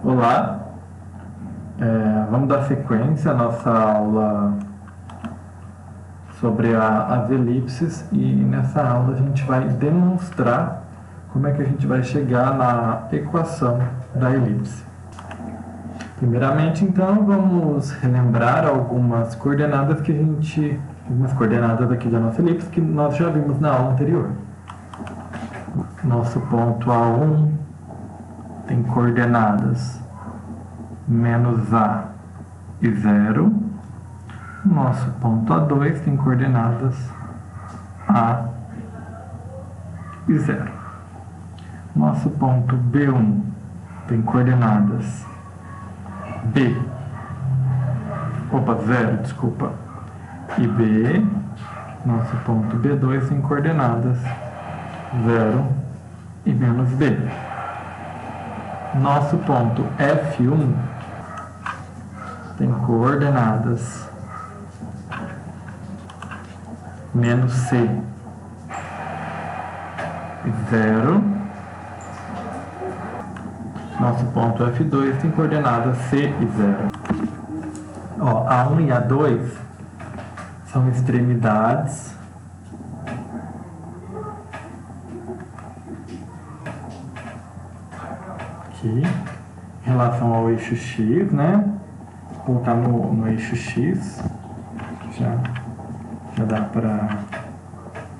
Olá, vamos dar sequência à nossa aula sobre as elipses e nessa aula a gente vai demonstrar como é que a gente vai chegar na equação da elipse. Primeiramente, então, vamos relembrar algumas coordenadas aqui da nossa elipse que nós já vimos na aula anterior. Nosso ponto A1 tem coordenadas menos A e 0. Nosso ponto A2 tem coordenadas A e 0. Nosso ponto B1 tem coordenadas zero, e B. Nosso ponto B2 tem coordenadas 0 e menos B. Nosso ponto F1 tem coordenadas menos C e 0. Nosso ponto F2 tem coordenadas C e 0. A1 e A2 são extremidades aqui em relação ao eixo X, né? Vou colocar no eixo X, já dá para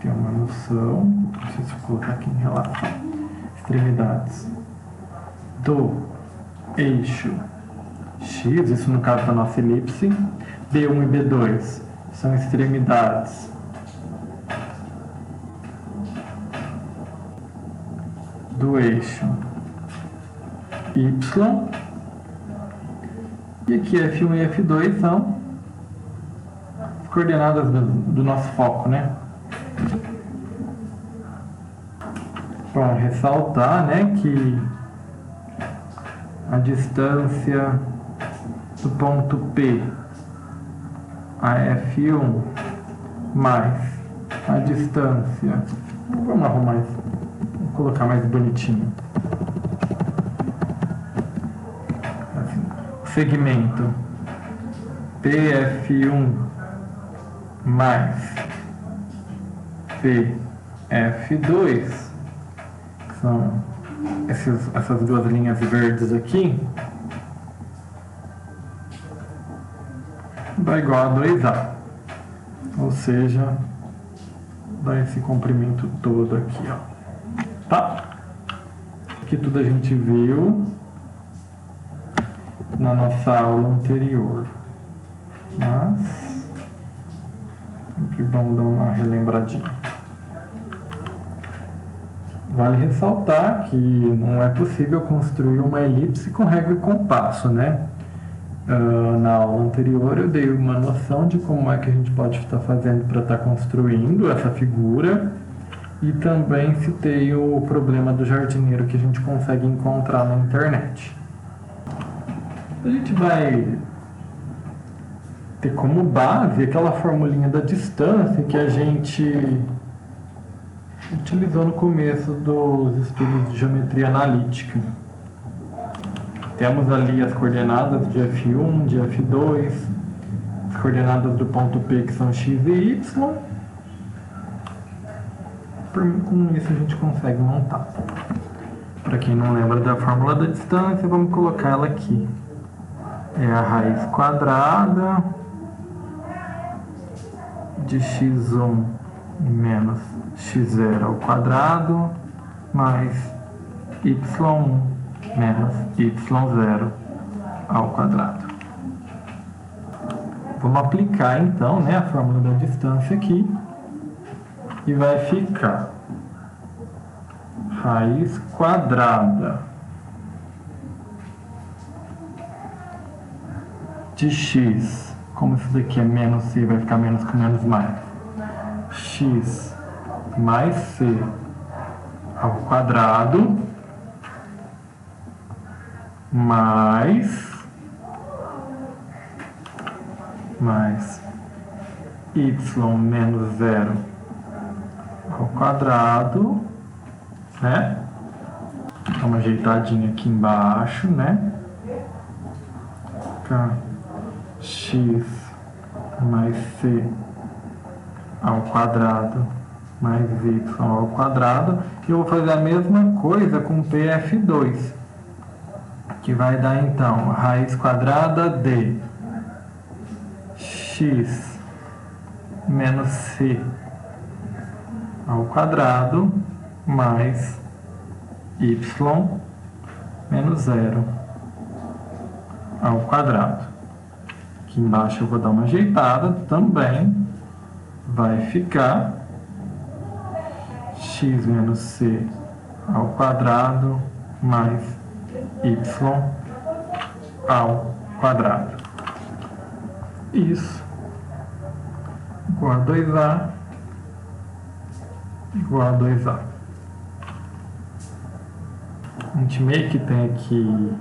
ter uma noção. Preciso colocar aqui em relação extremidades do eixo X, isso no caso da nossa elipse. B1 e B2 são extremidades do eixo Y. E aqui F1 e F2 são as coordenadas do nosso foco, né? Bom, ressaltar, né, que a distância do ponto P a F1 mais a distância, vamos arrumar isso, vou colocar mais bonitinho, assim, segmento PF1 mais PF2, que são essas duas linhas verdes aqui, dá igual a 2A, ou seja, dá esse comprimento todo aqui, ó. Tá? Aqui tudo a gente viu na nossa aula anterior, mas sempre vamos dar uma relembradinha. Vale ressaltar que não é possível construir uma elipse com régua e compasso, né? Na aula anterior eu dei uma noção de como é que a gente pode estar fazendo para estar construindo essa figura, e também citei o problema do jardineiro que a gente consegue encontrar na internet. A gente vai ter como base aquela formulinha da distância que a gente utilizou no começo dos estudos de geometria analítica. Temos ali as coordenadas de F1, de F2, as coordenadas do ponto P, que são X e Y. Com isso a gente consegue montar. Para quem não lembra da fórmula da distância, vamos colocar ela aqui. É a raiz quadrada de x1 menos x0 ao quadrado mais y1 menos y0 ao quadrado. Vamos aplicar então, né, a fórmula da distância aqui, e vai ficar raiz quadrada de x, como isso daqui é menos c, vai ficar menos com menos mais, x mais c ao quadrado mais y menos 0 ao quadrado, né? Dá uma ajeitadinha aqui embaixo, né? ficar x mais c ao quadrado mais y ao quadrado. E eu vou fazer a mesma coisa com PF2, que vai dar então raiz quadrada de x menos c ao quadrado mais y menos 0 ao quadrado. Aqui embaixo eu vou dar uma ajeitada, também vai ficar x menos c ao quadrado mais y ao quadrado. Isso igual a 2a igual a 2a. A gente meio que tem aqui,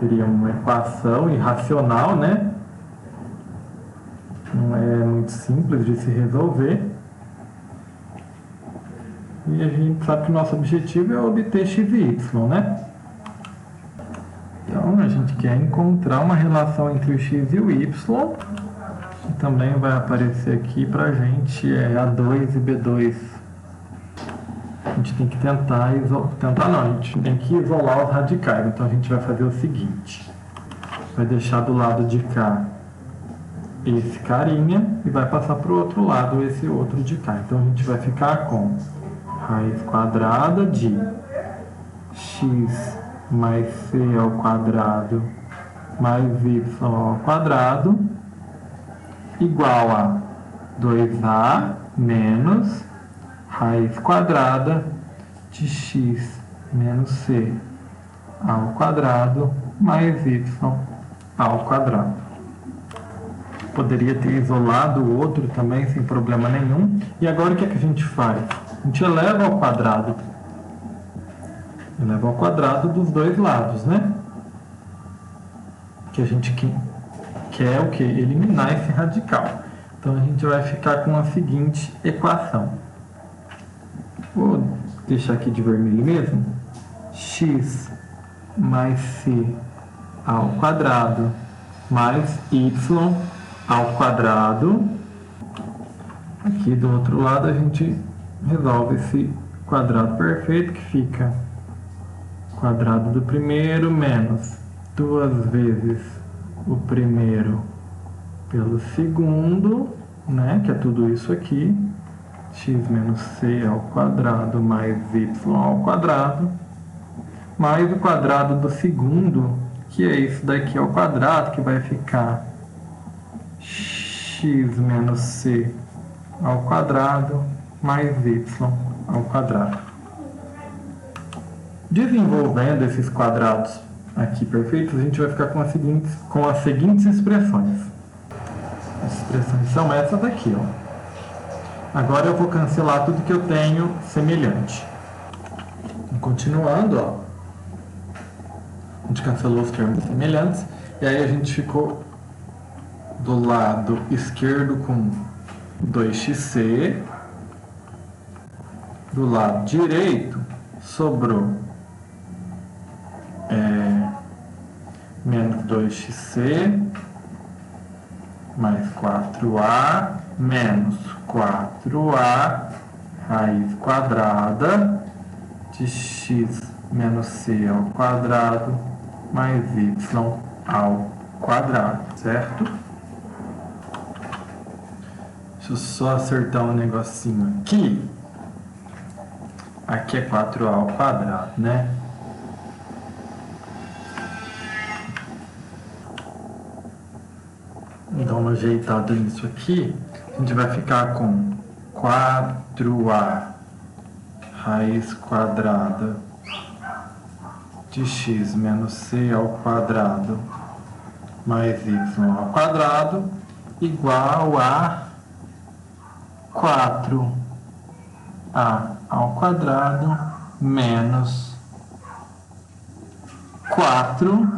teria uma equação irracional, né? Não é muito simples de se resolver. E a gente sabe que o nosso objetivo é obter x e y, né? Então, a gente quer encontrar uma relação entre o x e o y, que também vai aparecer aqui pra gente, A2 e B2. A gente tem que tentar não, a gente tem que isolar os radicais. Então, a gente vai fazer o seguinte. Vai deixar do lado de cá esse carinha e vai passar para o outro lado esse outro de cá. Então, a gente vai ficar com raiz quadrada de x mais c ao quadrado mais y ao quadrado igual a 2a menos raiz quadrada de x menos c ao quadrado mais y ao quadrado. Poderia ter isolado o outro também sem problema nenhum. E agora o que é que a gente faz? A gente eleva ao quadrado. Eleva ao quadrado dos dois lados, né? Que a gente quer o quê? Eliminar esse radical. Então a gente vai ficar com a seguinte equação. Vou deixar aqui de vermelho mesmo. X mais c ao quadrado mais y ao quadrado. Aqui do outro lado a gente resolve esse quadrado perfeito, que fica quadrado do primeiro menos 2 vezes o primeiro pelo segundo, né, que é tudo isso aqui, x menos c ao quadrado mais y ao quadrado, mais o quadrado do segundo, que é isso daqui ao quadrado, que vai ficar x menos c ao quadrado mais y ao quadrado. Desenvolvendo esses quadrados aqui perfeitos, a gente vai ficar com as seguintes expressões. As expressões são essas aqui, ó. Agora eu vou cancelar tudo que eu tenho semelhante. Continuando, ó. A gente cancelou os termos semelhantes. E aí a gente ficou do lado esquerdo com 2xc. Do lado direito sobrou menos 2xc mais 4a menos 4a raiz quadrada de x menos c ao quadrado mais y ao quadrado, certo? Deixa eu só acertar um negocinho aqui. Aqui é 4a ao quadrado, né? Vou dar uma ajeitada nisso aqui. A gente vai ficar com 4a raiz quadrada de x menos c ao quadrado mais y ao quadrado igual a 4a ao quadrado menos 4xc.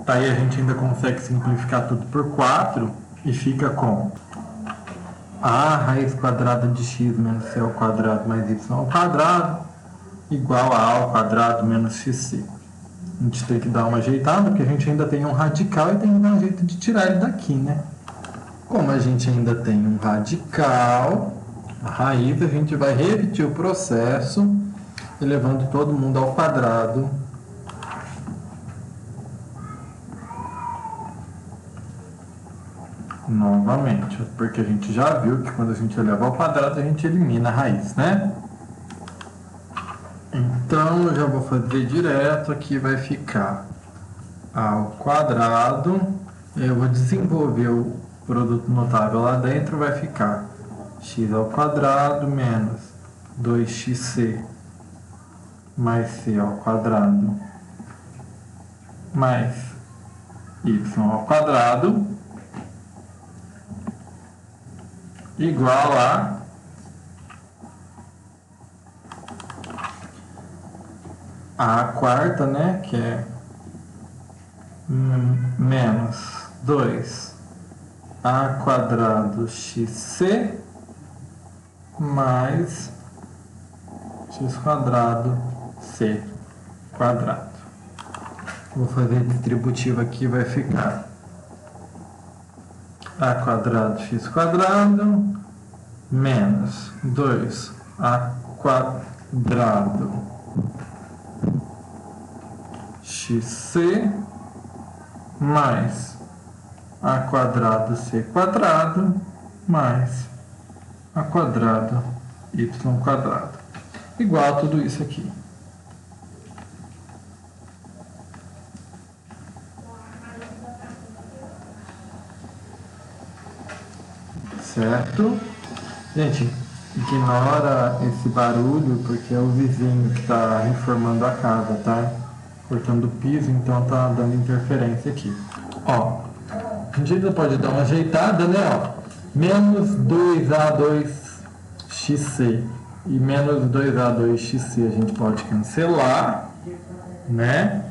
Daí a gente ainda consegue simplificar tudo por 4 e fica com a raiz quadrada de x menos c ao quadrado mais y ao quadrado igual a ao quadrado menos xc. A gente tem que dar uma ajeitada, porque a gente ainda tem um radical e tem que dar um jeito de tirar ele daqui, né? Como a gente ainda tem um radical, a raiz, a gente vai repetir o processo, elevando todo mundo ao quadrado. Novamente, porque a gente já viu que quando a gente eleva ao quadrado, a gente elimina a raiz, né? Então, eu já vou fazer direto aqui, vai ficar ao quadrado. Eu vou desenvolver o produto notável lá dentro, vai ficar x ao quadrado menos 2xc mais c ao quadrado mais y ao quadrado igual a quarta, né, que é menos 2a quadrado xc mais x quadrado c quadrado. Vou fazer distributivo aqui, vai ficar a quadrado x quadrado menos 2a quadrado xc mais a quadrado c quadrado mais a quadrado y quadrado igual a tudo isso aqui. Certo? Gente, ignora esse barulho porque é o vizinho que está reformando a casa, tá? Cortando o piso, então tá dando interferência aqui. Ó, a gente ainda pode dar uma ajeitada, né? Ó, menos 2a2xc e menos 2a2xc a gente pode cancelar, né?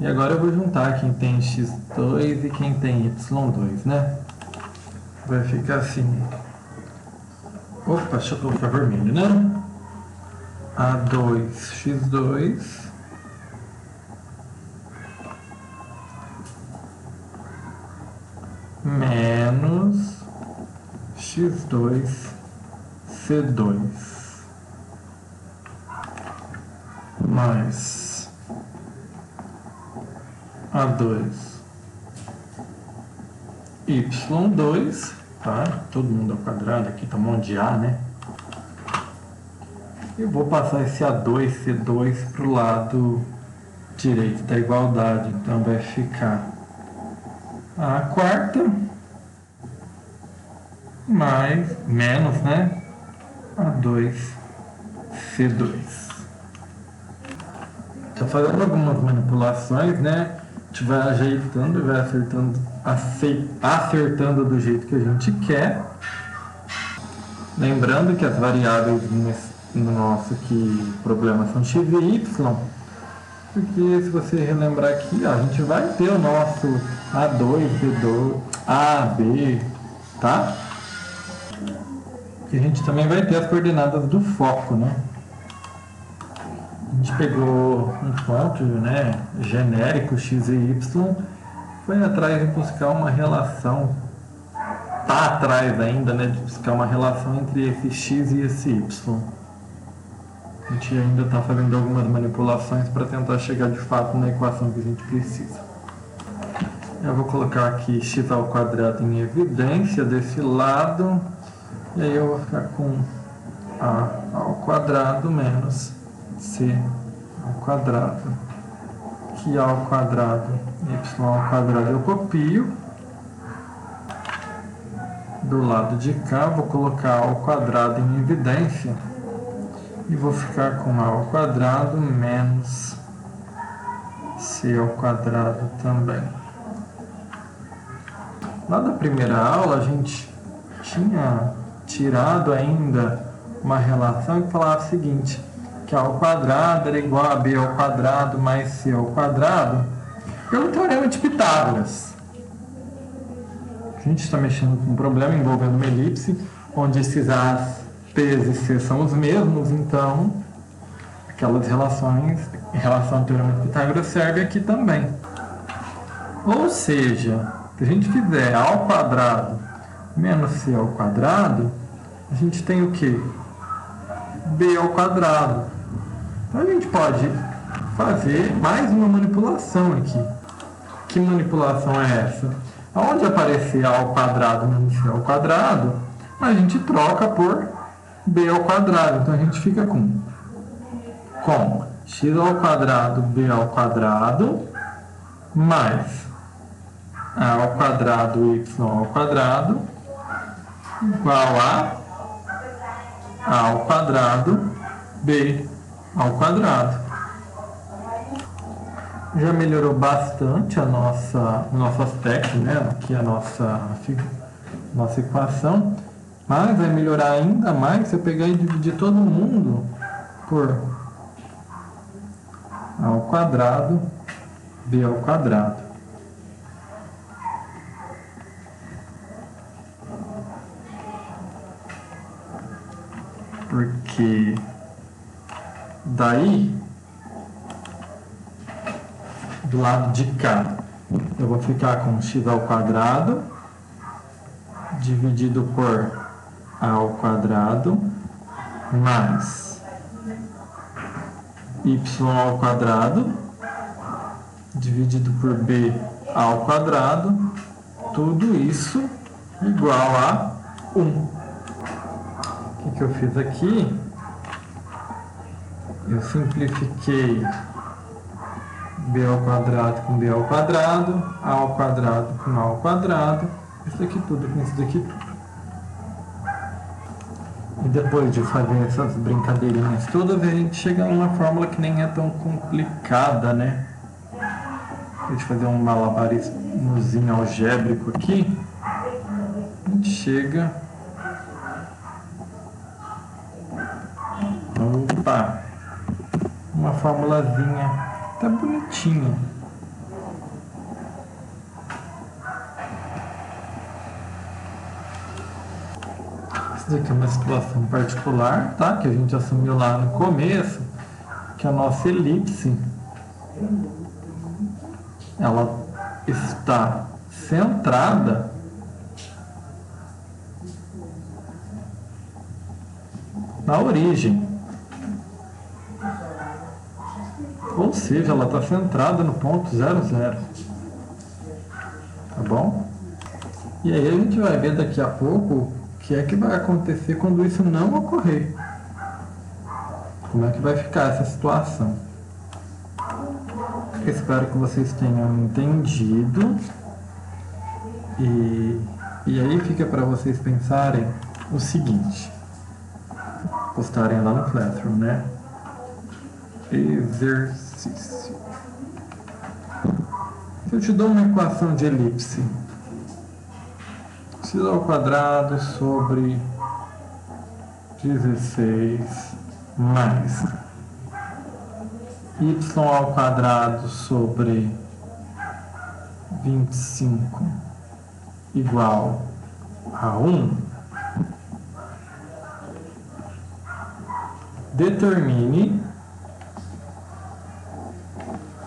E agora eu vou juntar quem tem x2 e quem tem y2, né? Vai ficar assim. Opa, deixa eu colocar vermelho, né? A2x2 menos x2c2 mais A2 y2, tá? Todo mundo ao quadrado aqui, tá um monte de A, né? Eu vou passar esse A2, C2 para o lado direito da igualdade. Então vai ficar a quarta mais, menos, né? A2, C2. Estou fazendo algumas manipulações, né? A gente vai ajeitando e vai acertando do jeito que a gente quer. Lembrando que as variáveis no nosso aqui, problema são x e y, porque se você relembrar aqui, ó, a gente vai ter o nosso A2, B2, A, B, tá? E a gente também vai ter as coordenadas do foco, né? A gente pegou um ponto, né, genérico x e y, foi atrás de buscar uma relação, tá atrás ainda, né, de buscar uma relação entre esse x e esse y. A gente ainda está fazendo algumas manipulações para tentar chegar de fato na equação que a gente precisa. Eu vou colocar aqui x ao quadrado em evidência desse lado, e aí eu vou ficar com a ao quadrado menos c ao quadrado, que a ao quadrado, y ao quadrado eu copio. Do lado de cá, vou colocar a ao quadrado em evidência e vou ficar com a ao quadrado menos c ao quadrado também. Lá da primeira aula, a gente tinha tirado ainda uma relação que falava o seguinte, que a ao quadrado era igual a b ao quadrado mais c ao quadrado, pelo teorema de Pitágoras. A gente está mexendo com um problema envolvendo uma elipse, onde esses a's P's e C são os mesmos, então aquelas relações, relação do teorema de Pitágoras serve aqui também. Ou seja, se a gente fizer A ao quadrado menos C ao quadrado, a gente tem o quê? B ao quadrado. Então a gente pode fazer mais uma manipulação aqui. Que manipulação é essa? Onde aparecer A ao quadrado menos C ao quadrado, a gente troca por B ao quadrado. Então a gente fica com x ao quadrado B ao quadrado mais A ao quadrado y ao quadrado igual a ao quadrado B ao quadrado. Já melhorou bastante o nosso aspecto, né? Aqui a nossa equação, mas vai melhorar ainda mais se eu pegar e dividir todo mundo por A ao quadrado B ao quadrado. Porque daí, do lado de cá, eu vou ficar com x ao quadrado dividido por A ao quadrado mais y ao quadrado dividido por b ao quadrado, tudo isso igual a 1. O que eu fiz aqui? Eu simplifiquei b ao quadrado com b ao quadrado, a ao quadrado com a ao quadrado, isso daqui tudo com isso daqui tudo. E depois de fazer essas brincadeirinhas todas, a gente chega a uma fórmula que nem é tão complicada, né? A gente fazer um malabarismozinho algébrico aqui, a gente chega... Opa! Uma formulazinha até bonitinha. Isso daqui é uma situação particular, tá? Que a gente assumiu lá no começo, que a nossa elipse ela está centrada na origem. Ou seja, ela está centrada no ponto 0, 0. Tá bom? E aí a gente vai ver daqui a pouco o que é que vai acontecer quando isso não ocorrer. Como é que vai ficar essa situação. Espero que vocês tenham entendido. E aí fica para vocês pensarem o seguinte. Postarem lá no Classroom, né? Exercício. Se eu te dou uma equação de elipse, x ao quadrado sobre 16 mais y ao quadrado sobre 25 igual a 1, determine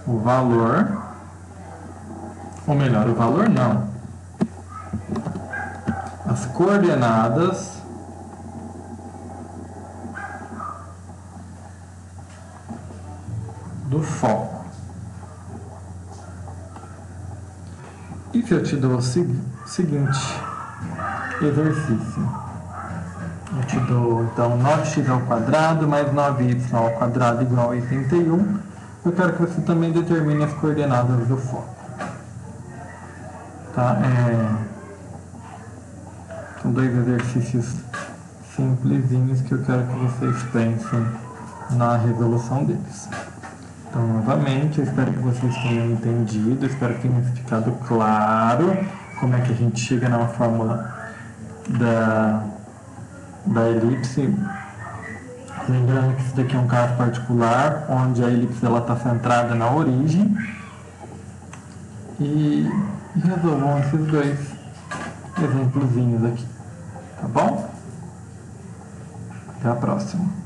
o valor, ou melhor, o valor não, as coordenadas do foco. E se eu te dou o seguinte exercício, eu te dou então 9x ao quadrado mais 9y ao quadrado igual a 81, eu quero que você também determine as coordenadas do foco. Tá? São dois exercícios simplesinhos que eu quero que vocês pensem na resolução deles. Então, novamente, eu espero que vocês tenham entendido, espero que tenha ficado claro como é que a gente chega na fórmula da elipse. Lembrando que isso daqui é um caso particular, onde a elipse está centrada na origem. E resolvam esses dois exemplozinhos aqui, tá bom? Até a próxima.